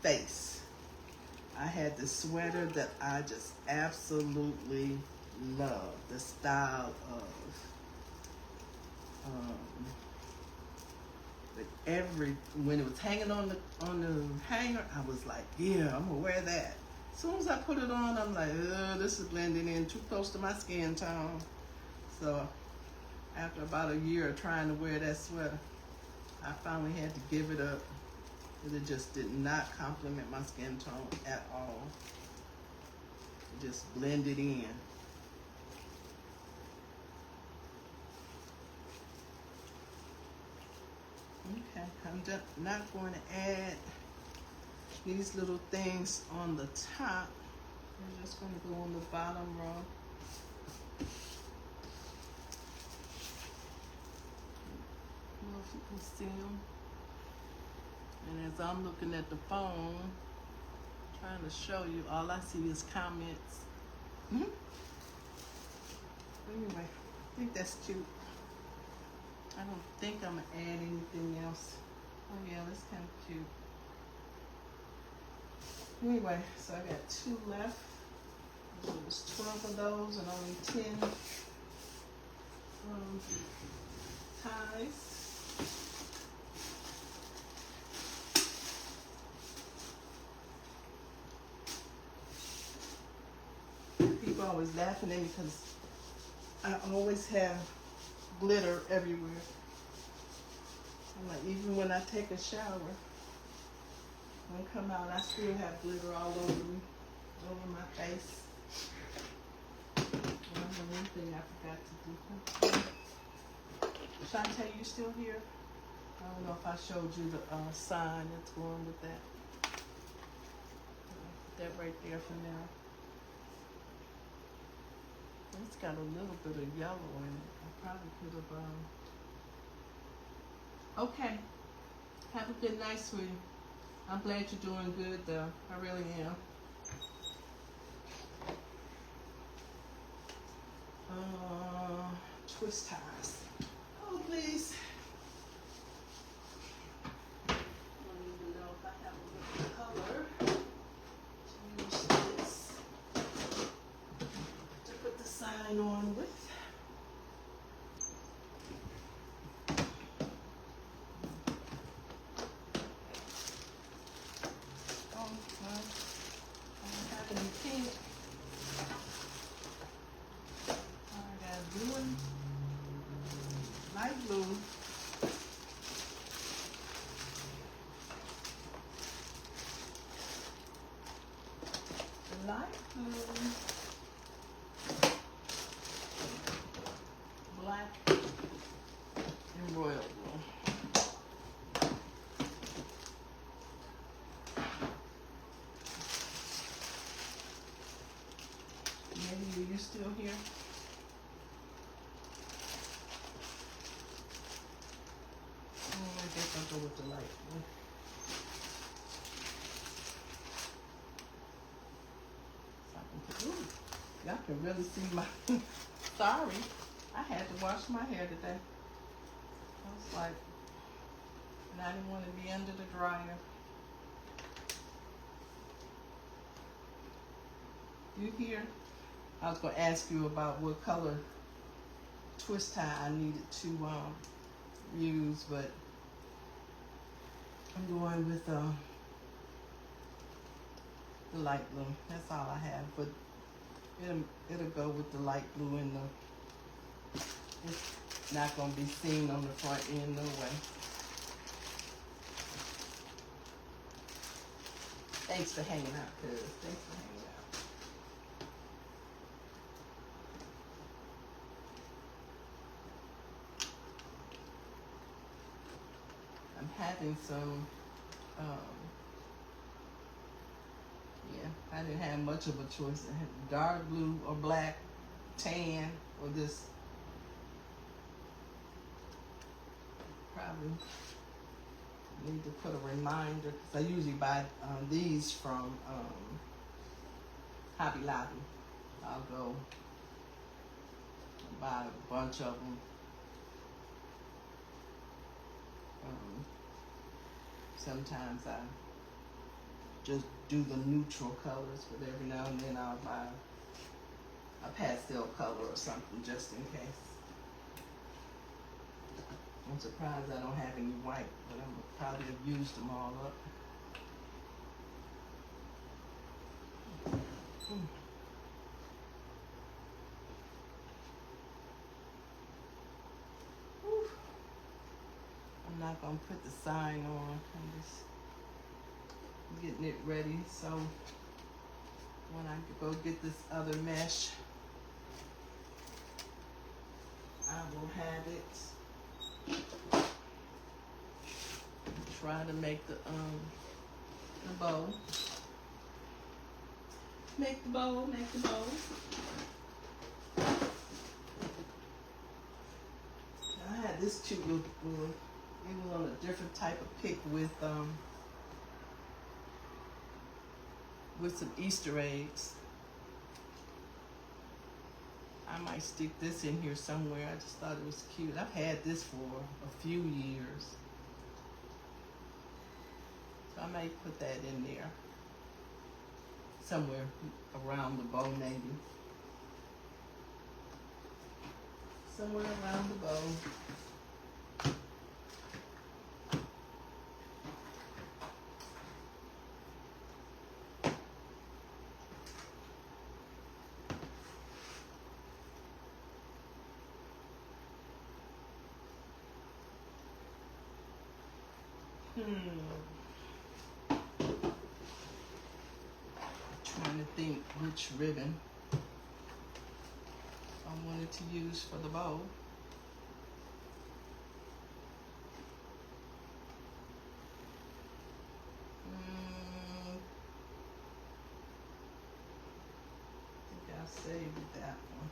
face. I had this sweater that I just absolutely love the style of. But when it was hanging on the hanger, I was like, yeah, I'm gonna wear that. As soon as I put it on, I'm like, this is blending in too close to my skin tone. So after about a year of trying to wear that sweater, I finally had to give it up. It just did not complement my skin tone at all. It just blended in. Okay, I'm just not going to add these little things on the top. I'm just going to go on the bottom row. I don't know if you can see them. And as I'm looking at the phone, trying to show you, all I see is comments. Anyway, I think that's cute. I don't think I'm gonna add anything else. Oh yeah, that's kind of cute. Anyway, so I got 2 left. There was 12 of those and only 10 ties. People always laughing at me because I always have glitter everywhere. I'm like, even when I take a shower, when I come out, I still have glitter all over me, over my face. One thing I forgot to do. Shantae, you still here? I don't know if I showed you the sign that's going with that. Put that right there for now. It's got a little bit of yellow in it. I probably could have, okay. Have a good night, sweetie. I'm glad you're doing good, though. I really am. Twist ties. Oh, please. I don't even know if I have a good color to use this to put the sign on with. Oh, well, I don't have any pink. I got blue and light blue. Light blue, black, and royal blue. Maybe are you still here? I guess I'll go with the light blue. Ooh, y'all can really see my, sorry, I had to wash my hair today. I was like, and I didn't want to be under the dryer. You here? I was going to ask you about what color twist tie I needed to use, but I'm going with the light blue. That's all I have, but it'll go with the light blue and it's not gonna be seen on the front end no way. Thanks for hanging out, cuz. Thanks for hanging out. I'm having some yeah, I didn't have much of a choice. I had dark blue or black. tan or this. Probably need to put a reminder because I usually buy these from Hobby Lobby. I'll go buy a bunch of them. Sometimes I just do the neutral colors, but every now and then I'll buy a pastel color or something just in case. I'm surprised I don't have any white, but I probably have used them all up. Whew. I'm not gonna put the sign on. I'm just getting it ready. So when I go get this other mesh, I will have it. Try to make the bow. Make the bow, make the bow. I had this cute little, it was on a different type of pick with some Easter eggs. I might stick this in here somewhere. I just thought it was cute. I've had this for a few years. So I might put that in there. Somewhere around the bow maybe. Somewhere around the bow. Trying to think which ribbon I wanted to use for the bow. I think I saved that one.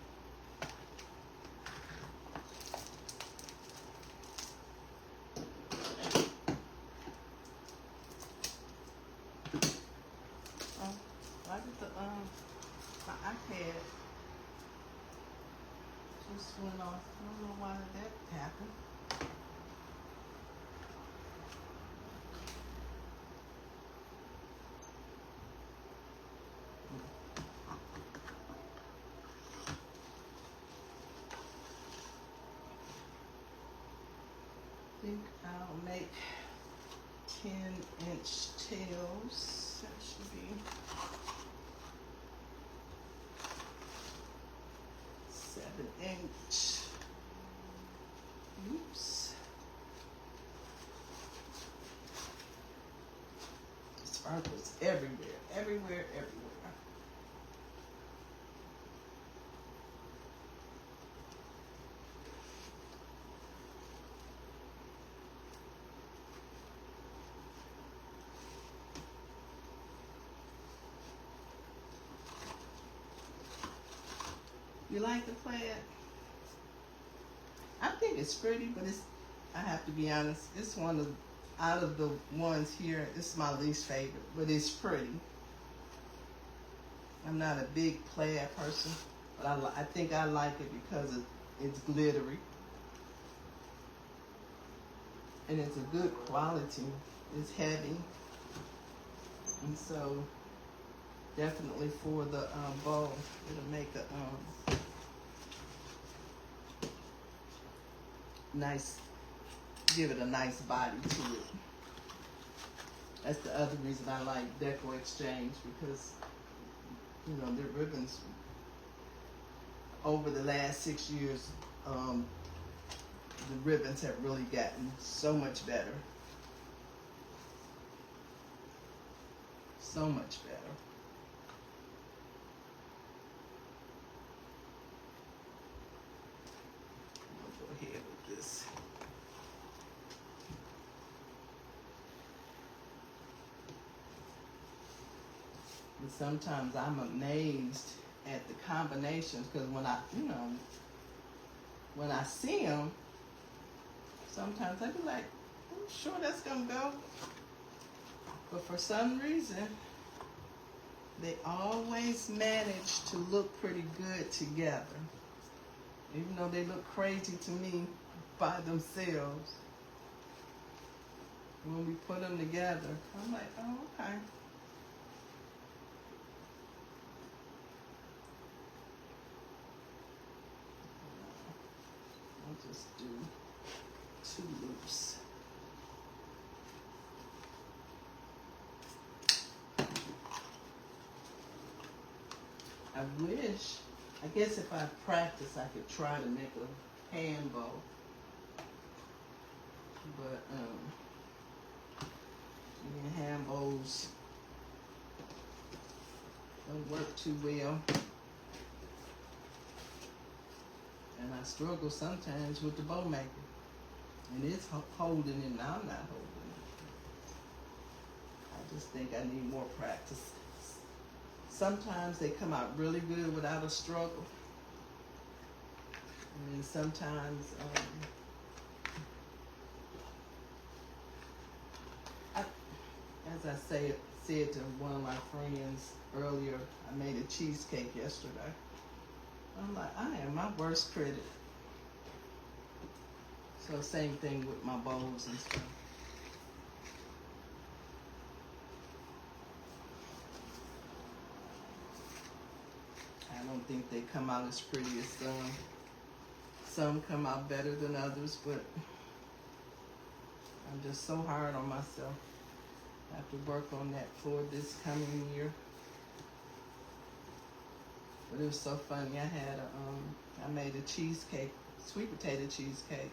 Why did my iPad just went off? I don't know why that happened. I think I'll make 10-inch tails. That should be 7-inch. Oops. Sparkles everywhere, everywhere, everywhere. You like the plaid? I think it's pretty, but I have to be honest, it's one of, out of the ones here, it's my least favorite, but it's pretty. I'm not a big plaid person, but I think I like it because it's glittery. And it's a good quality. It's heavy. And so, definitely for the bow, it'll make a nice, give it a nice body to it. That's the other reason I like Decor Exchange, because you know their ribbons over the last 6 years, the ribbons have really gotten so much better. So much better. I'll go ahead with this. And sometimes I'm amazed at the combinations, because when when I see them, sometimes I be like, I'm sure that's gonna go. But for some reason, they always manage to look pretty good together. Even though they look crazy to me by themselves. When we put them together, I'm like, oh, okay. I'll just do 2 loops. I wish, I guess if I practice, I could try to make a hand bow. But, hand bows don't work too well. And I struggle sometimes with the bow maker. And it's holding it, and I'm not holding it. I just think I need more practice. Sometimes they come out really good without a struggle. And then sometimes, as I said to one of my friends earlier, I made a cheesecake yesterday. I'm like, I am my worst critic. So same thing with my bowls and stuff. I don't think they come out as pretty as some. Some come out better than others, but I'm just so hard on myself. I have to work on that for this coming year. But it was so funny. I made a cheesecake, sweet potato cheesecake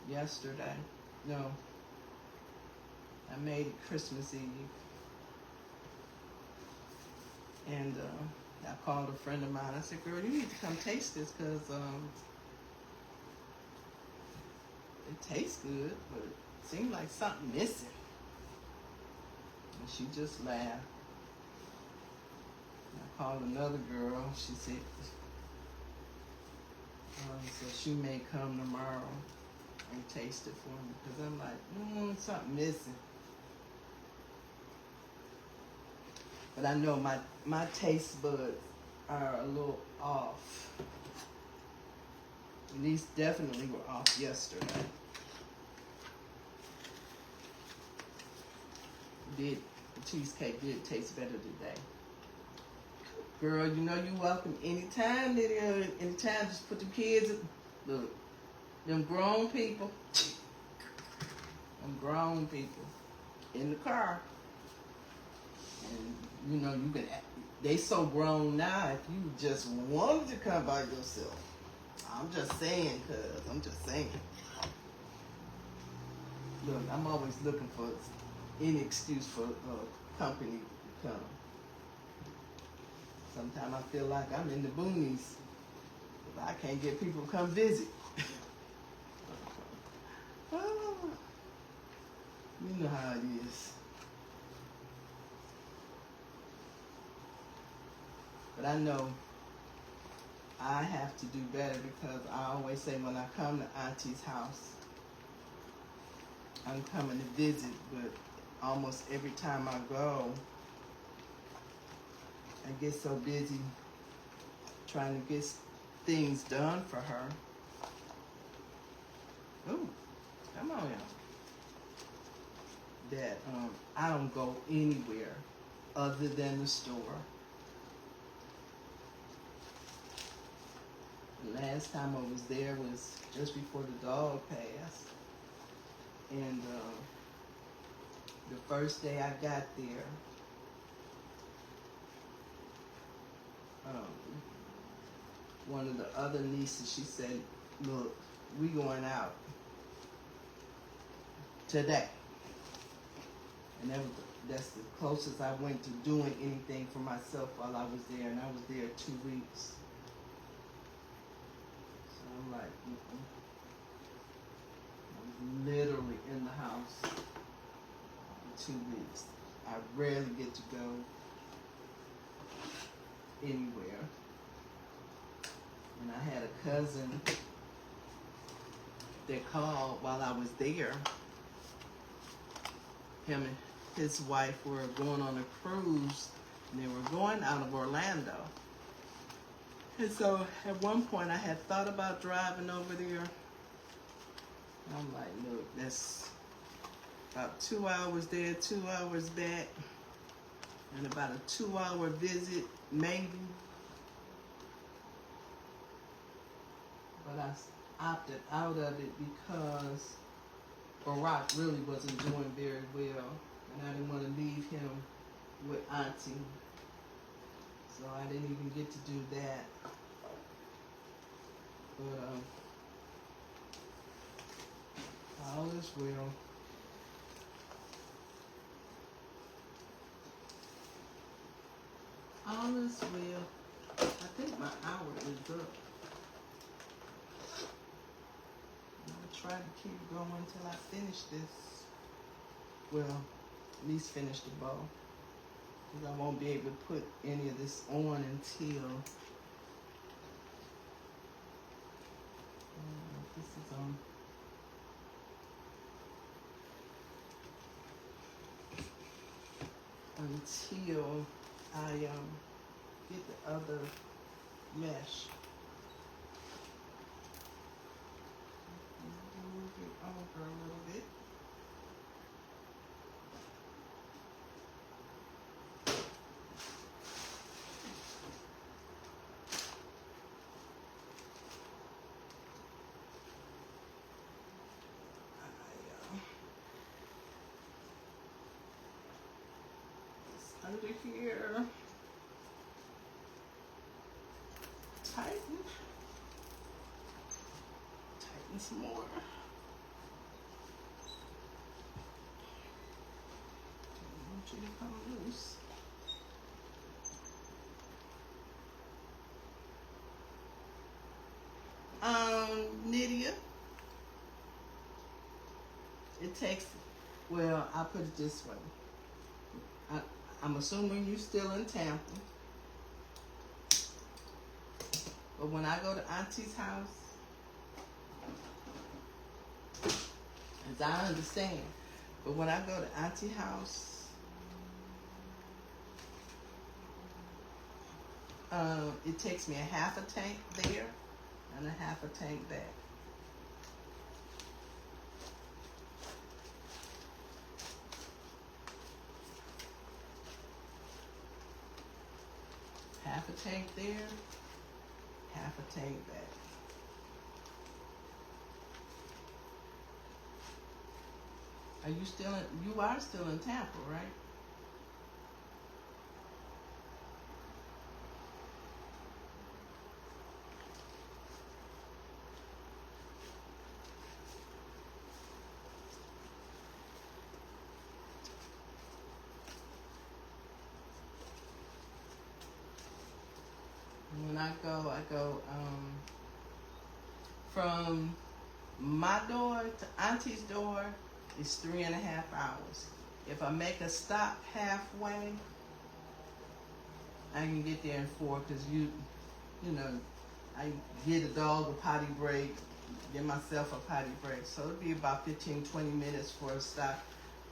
yesterday. No, I made it Christmas Eve. And I called a friend of mine. I said, girl, you need to come taste this because it tastes good, but it seemed like something missing. And she just laughed. I called another girl. She said, so she may come tomorrow and taste it for me. Because I'm like, something missing. But I know my taste buds are a little off. These definitely were off yesterday. The cheesecake did taste better today. Girl, you know you're welcome anytime, Lydia. Anytime, just put the kids, look, them grown people in the car. And you know, you can, they so grown now, if you just wanted to come by yourself. I'm just saying, Look, I'm always looking for any excuse for company to come. Sometimes I feel like I'm in the boonies. I can't get people to come visit. You know how it is. But I know I have to do better because I always say when I come to Auntie's house, I'm coming to visit, but almost every time I go, I get so busy trying to get things done for her. Ooh, come on, y'all. That I don't go anywhere other than the store. The last time I was there was just before the dog passed. And the first day I got there, one of the other nieces, she said, look, we going out today. And that's the closest I went to doing anything for myself while I was there. And I was there 2 weeks. So I'm like, I was literally in the house for 2 weeks. I rarely get to go. anywhere. And I had a cousin that called while I was there. Him and his wife were going on a cruise, and they were going out of Orlando. And so at one point I had thought about driving over there. I'm like, look, that's about 2 hours there, 2 hours back, and about a 2-hour visit, maybe. But I opted out of it because Barack really wasn't doing very well, and I didn't want to leave him with Auntie. So I didn't even get to do that. But all is well. All is well. I think my hour is up. I'll try to keep going till I finish this. Well, at least finish the bow. Because I won't be able to put any of this on until this is on. Until I get the other mesh. Move it over a little bit. Under here, tighten some more. Don't want you to come loose. Nydia, it takes, well, I'll put it this way. I'm assuming you're still in Tampa. But when I go to Auntie's house, as I understand, but when I go to Auntie's house, it takes me a half a tank there and a half a tank back. Half a tank there, half a tank back. Are you still in, you are still in Tampa, right? When I go from my door to Auntie's door is 3.5 hours. If I make a stop halfway, I can get there in 4 because you know, I get a dog a potty break, get myself a potty break. So it'd be about 15-20 minutes for a stop.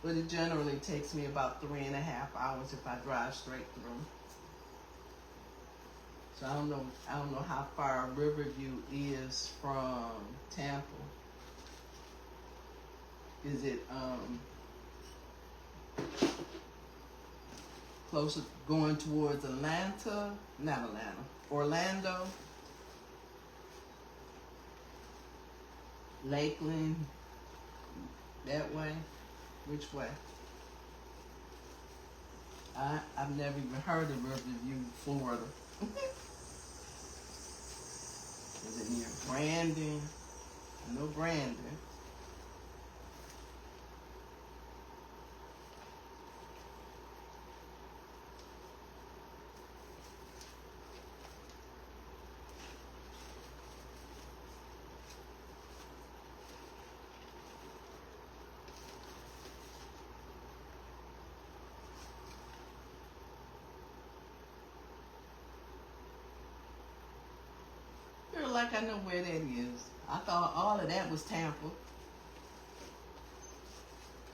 But it generally takes me about 3.5 hours if I drive straight through. So I don't know how far Riverview is from Tampa. Is it closer going towards Atlanta? Not Atlanta. Orlando? Lakeland? That way? Which way? I've never even heard of Riverview, Florida. Is it near Brandon? I know Brandon. like I know where that is. I thought all of that was Tampa.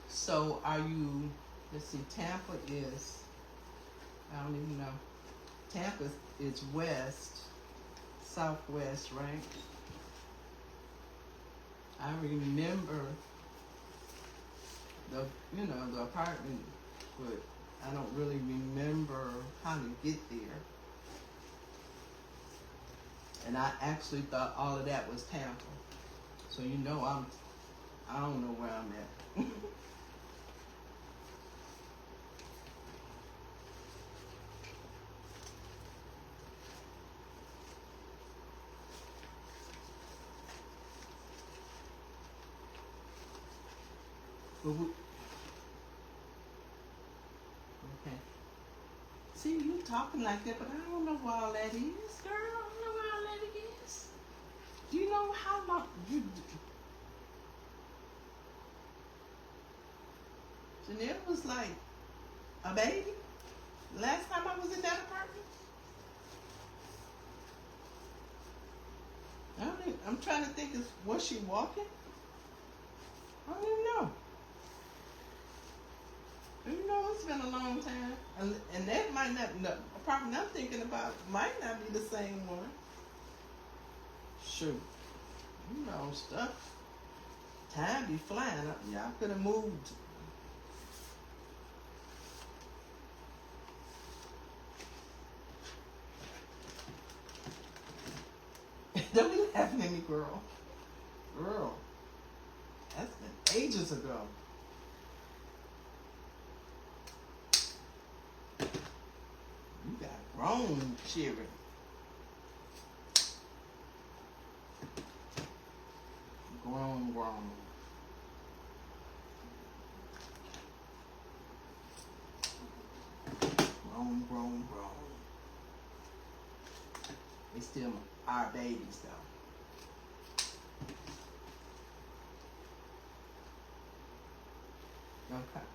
So are you, let's see, Tampa is, I don't even know. Tampa is west, southwest, right? I remember the, the apartment, but I don't really remember how to get there. And I actually thought all of that was Tampa. So I don't know where I'm at. But okay. See, you talking like that, but I don't know where all that is, girl. I don't know where all that is. Do you know how long you? Janelle was like a baby. Last time I was in that apartment. I'm trying to think. Was she walking? I don't even know. It's been a long time, and that might not. The apartment I'm thinking about might not be the same one. Shoot, stuff. Time be flying. Y'all could have moved. Don't be laughing at me, girl. Girl, that's been ages ago. You got grown children. Grown. Grown. They still our babies, though. Okay.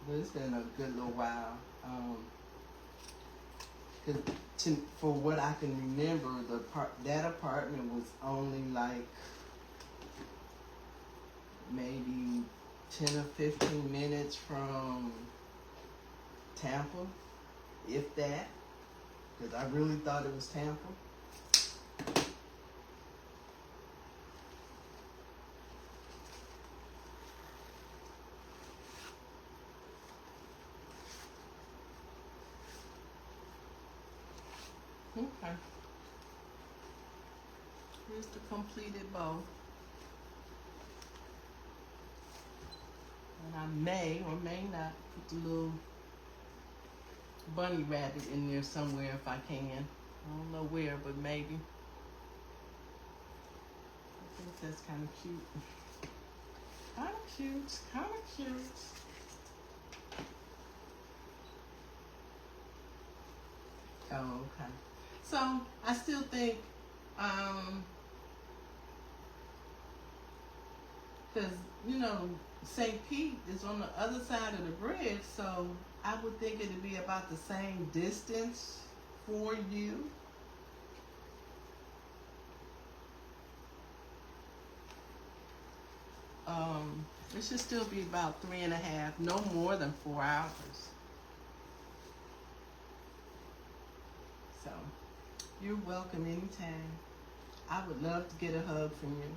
But it's been a good little while. For what I can remember, that apartment was only like maybe 10 or 15 minutes from Tampa, if that, because I really thought it was Tampa. Okay. Here's the completed bow. And I may or may not put the little bunny rabbit in there somewhere if I can. I don't know where, but maybe. I think that's kind of cute. Kind of cute. Oh, okay. So I still think, because St. Pete is on the other side of the bridge, so I would think it'd be about the same distance for you. It should still be about 3.5, no more than 4 hours. So, you're welcome anytime. I would love to get a hug from you.